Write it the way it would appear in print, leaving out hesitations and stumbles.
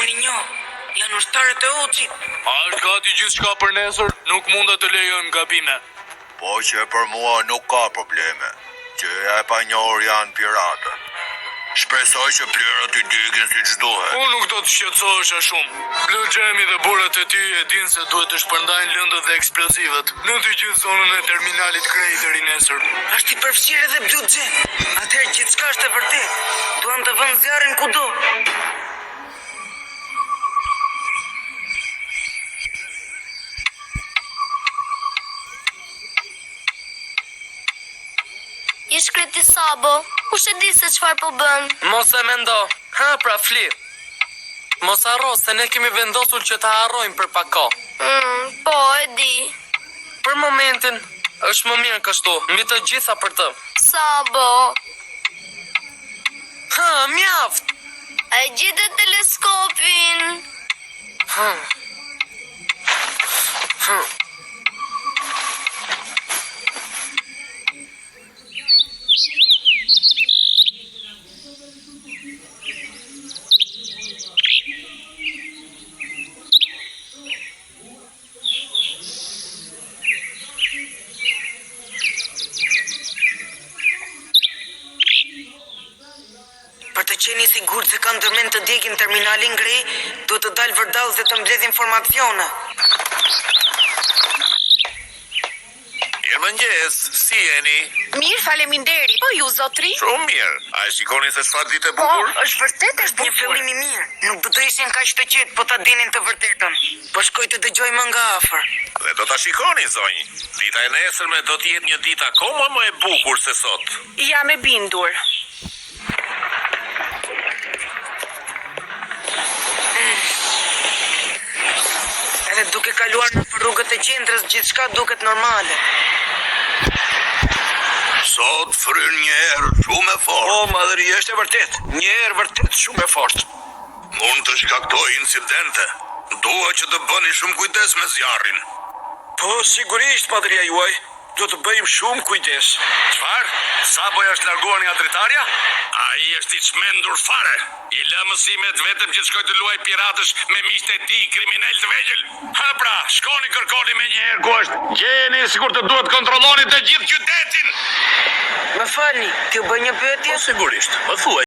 unë i njoh. Janë ushtarët e Uçit. A është gati gjithçka për nesër? Nuk mund të lejojmë gabime. Po që për mua nuk ka probleme. Që e pa njohur janë piratë. Shpresoj që plerët i digin si ç'duhet. Unë nuk do të shqetësohesha shumë. Blue Jamie dhe burrat e tij e dinë se duhet të shpërndajnë lëndët dhe eksplozivat në të gjithë zonën e terminalit Crateri nesër. Është i përfshirë edhe Blue Jay. Atëherë gjithçka është e vërtetë. Duam të vënë zjarrin kudo. I shkreti Sabo, kush e di se çfarë po bën? Mos e mendo. Ha, pra fli. Mos harro se ne kemi vendosur që ta harrojmë për pak kohë. Po, e di. Për momentin është më mirë kështu, mbi të gjitha për të. Sabo, Ha, mjaft. a e gjetë teleskopin? Për të qenë i sigurt se kanë ndërmend të djegin terminalin gri, duhet të dalë vërdallës dhe të mbledh informacione. Mirëmëngjes, si jeni? Mirë, faleminderit. Po ju, zotri? Shumë mirë. A e shikoni se çfarë ditë e bukur? Është vërtet është Një bukur. fillim i mirë. Nuk do të ishin kaq të qetë po ta dinin të vërtetën. Po shkoj të dëgjoj më nga afër. Dhe do ta shikoni, zonjë. Dita e nesërme do të jetë një ditë akoma më e bukur se sot. Jam e bindur. Edhe duke kaluar në rrugët e qendrës, gjithçka duket normale. Sot fryn një erë shumë e fortë. Po, madhëri, është e vërtet. Një erë vërtet shumë e fortë. Mund të shkaktoj incidente. Dua që të bëni shumë kujdes me zjarrin. Po, sigurisht, madhëria juaj. Do të bëjmë shumë kujdes. Çfarë? Sabo është larguar nga dritarja? Ai është i çmendur fare. I lë mësimet vetëm që shkoj të luaj piratësh me miqtë e tij kriminal të vegjël. Ha pra, shkoni kërkoni me një herë ku është. Gjeni sikur të duhet kontrolloni të gjithë qytetin. Më falni, t'ju bëj një pyetje? Sigurisht, më thuaj.